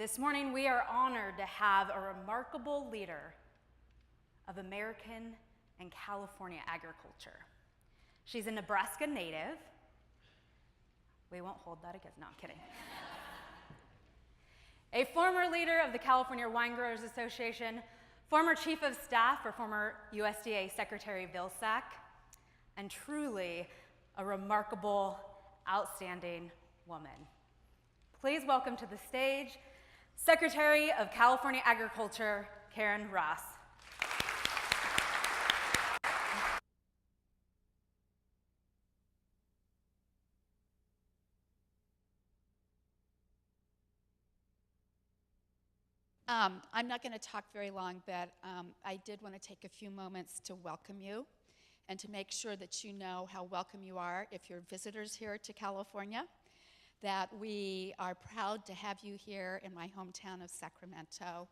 This morning, we are honored to have a remarkable leader of American and California agriculture. She's a Nebraska native. We won't hold that against, no, I'm kidding. A former leader of the California Wine Growers Association, former chief of staff for former USDA Secretary Vilsack, and truly a remarkable, outstanding woman. Please welcome to the stage Secretary of California Agriculture, Karen Ross. I'm not going to talk very long, but I did want to take a few moments to welcome you and to make sure that you know how welcome you are if you're visitors here to California, that we are proud to have you here in my hometown of Sacramento,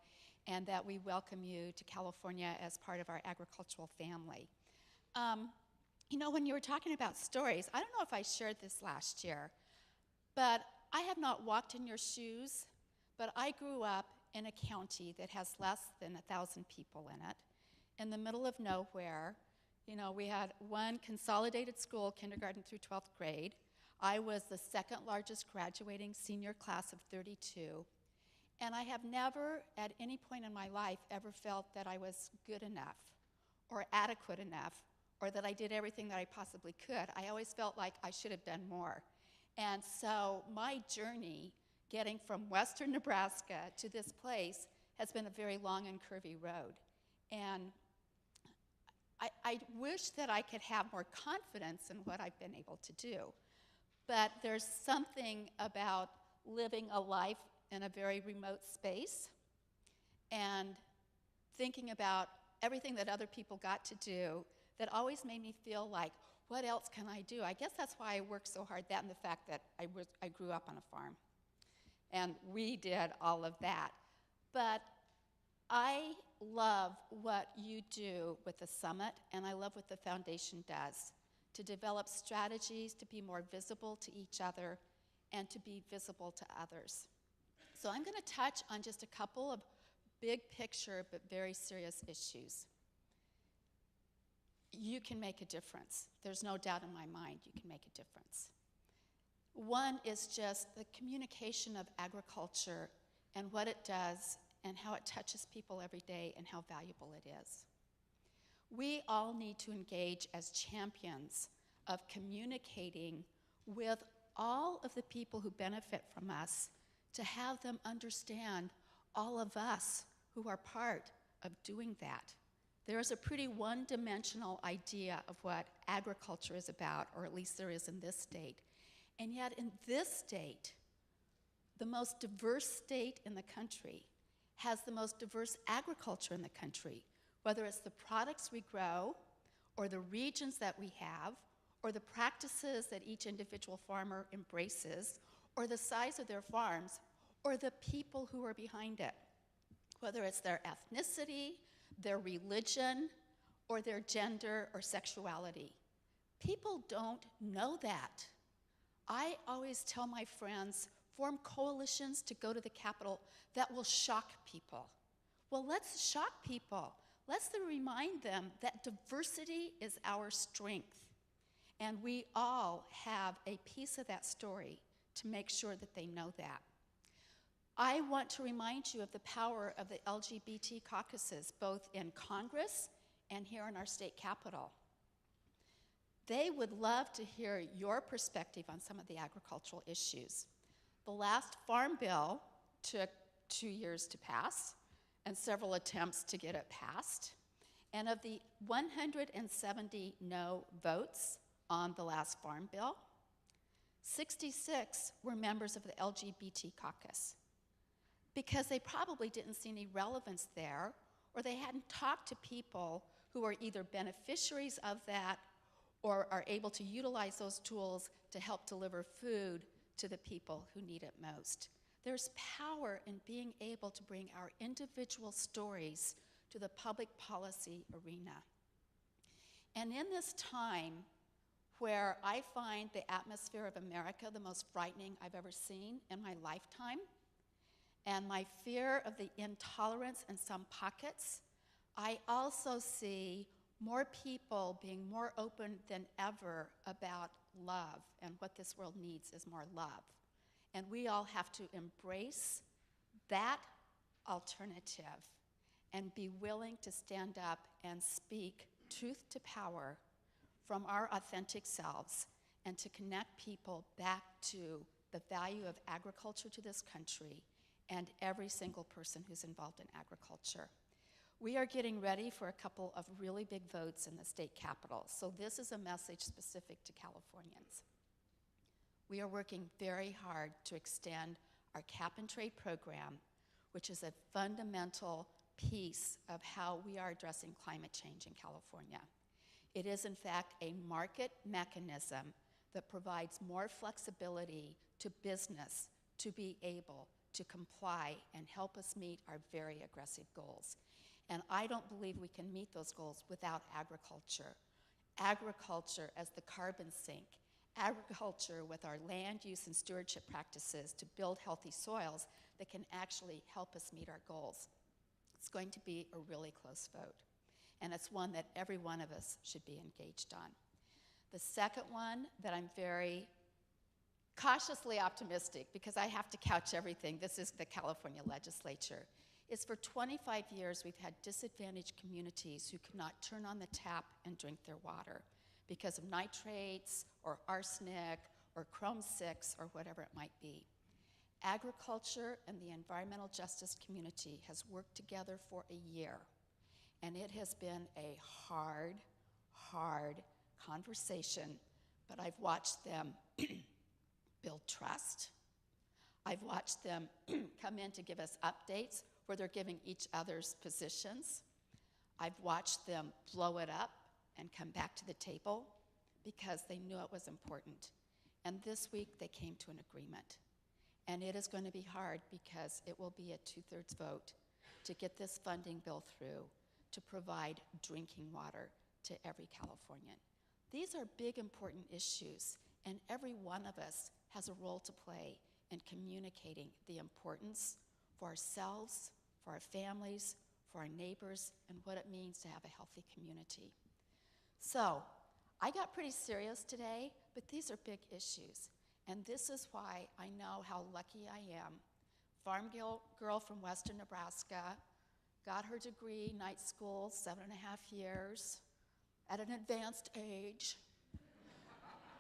and that we welcome you to California as part of our agricultural family. You know, when you were talking about stories, I don't know if I shared this last year, but I have not walked in your shoes, but I grew up in a county that has less than 1,000 people in it, in the middle of nowhere. You know, we had one consolidated school, kindergarten through 12th grade. I was the second largest graduating senior class of 32, and I have never at any point in my life ever felt that I was good enough or adequate enough or that I did everything that I possibly could. I always felt like I should have done more. And so my journey getting from western Nebraska to this place has been a very long and curvy road. And I wish that I could have more confidence in what I've been able to do. But there's something about living a life in a very remote space and thinking about everything that other people got to do that always made me feel like, what else can I do? I guess that's why I work so hard, that and the fact that I grew up on a farm. And we did all of that. But I love what you do with the summit, and I love what the foundation does to develop strategies to be more visible to each other and to be visible to others. So I'm going to touch on just a couple of big picture but very serious issues. You can make a difference. There's no doubt in my mind you can make a difference. One is just the communication of agriculture and what it does and how it touches people every day and how valuable it is. We all need to engage as champions of communicating with all of the people who benefit from us to have them understand all of us who are part of doing that. There's a pretty one-dimensional idea of what agriculture is about, or at least there is in this state. And yet in this state, the most diverse state in the country, has the most diverse agriculture in the country, whether it's the products we grow, or the regions that we have, or the practices that each individual farmer embraces, or the size of their farms, or the people who are behind it, whether it's their ethnicity, their religion, or their gender or sexuality. People don't know that. I always tell my friends, form coalitions to go to the Capitol that will shock people. Well, let's shock people. Let's remind them that diversity is our strength. And we all have a piece of that story to make sure that they know that. I want to remind you of the power of the LGBT caucuses, both in Congress and here in our state capitol. They would love to hear your perspective on some of the agricultural issues. The last farm bill took 2 years to pass and several attempts to get it passed. And of the 170 no votes on the last farm bill, 66 were members of the LGBT caucus because they probably didn't see any relevance there, or they hadn't talked to people who are either beneficiaries of that or are able to utilize those tools to help deliver food to the people who need it most. There's power in being able to bring our individual stories to the public policy arena. And in this time where I find the atmosphere of America the most frightening I've ever seen in my lifetime, and my fear of the intolerance in some pockets, I also see more people being more open than ever about love, and what this world needs is more love. And we all have to embrace that alternative and be willing to stand up and speak truth to power from our authentic selves and to connect people back to the value of agriculture to this country and every single person who's involved in agriculture. We are getting ready for a couple of really big votes in the state capitol, so this is a message specific to Californians. We are working very hard to extend our cap-and-trade program, which is a fundamental piece of how we are addressing climate change in California. It is, in fact, a market mechanism that provides more flexibility to business to be able to comply and help us meet our very aggressive goals. And I don't believe we can meet those goals without agriculture. Agriculture as the carbon sink, agriculture with our land use and stewardship practices to build healthy soils that can actually help us meet our goals. It's going to be a really close vote, and it's one that every one of us should be engaged on. The second one that I'm very cautiously optimistic, because I have to couch everything, this is the California legislature, is for 25 years we've had disadvantaged communities who could not turn on the tap and drink their water because of nitrates or arsenic or chrome-6 or whatever it might be. Agriculture and the environmental justice community has worked together for a year, and it has been a hard conversation, but I've watched them build trust. I've watched them come in to give us updates where they're giving each other's positions. I've watched them blow it up and come back to the table because they knew it was important. And this week they came to an agreement. And it is going to be hard because it will be a 2/3 vote to get this funding bill through to provide drinking water to every Californian. These are big, important issues, and every one of us has a role to play in communicating the importance for ourselves, for our families, for our neighbors, and what it means to have a healthy community. So, I got pretty serious today, but these are big issues. And this is why I know how lucky I am. Farm girl from western Nebraska, got her degree, night school, 7.5 years, at an advanced age,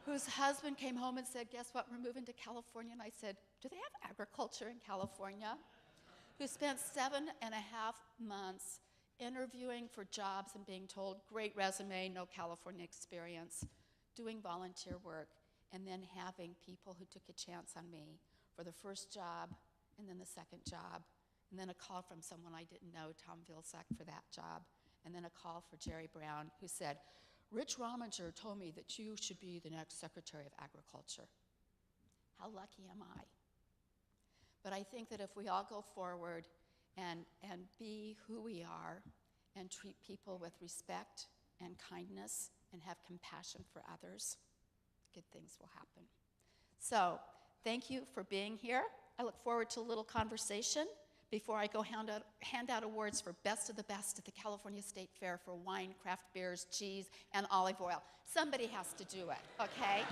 whose husband came home and said, guess what, we're moving to California. And I said, do they have agriculture in California? Who spent 7.5 months interviewing for jobs and being told, great resume, no California experience, doing volunteer work, and then having people who took a chance on me for the first job, and then the second job, and then a call from someone I didn't know, Tom Vilsack, for that job, and then a call for Jerry Brown, who said, Rich Rominger told me that you should be the next Secretary of Agriculture. How lucky am I? But I think that if we all go forward and be who we are and treat people with respect and kindness and have compassion for others, good things will happen. So, thank you for being here. I look forward to a little conversation before I go hand out awards for Best of the Best at the California State Fair for wine, craft beers, cheese, and olive oil. Somebody has to do it, okay?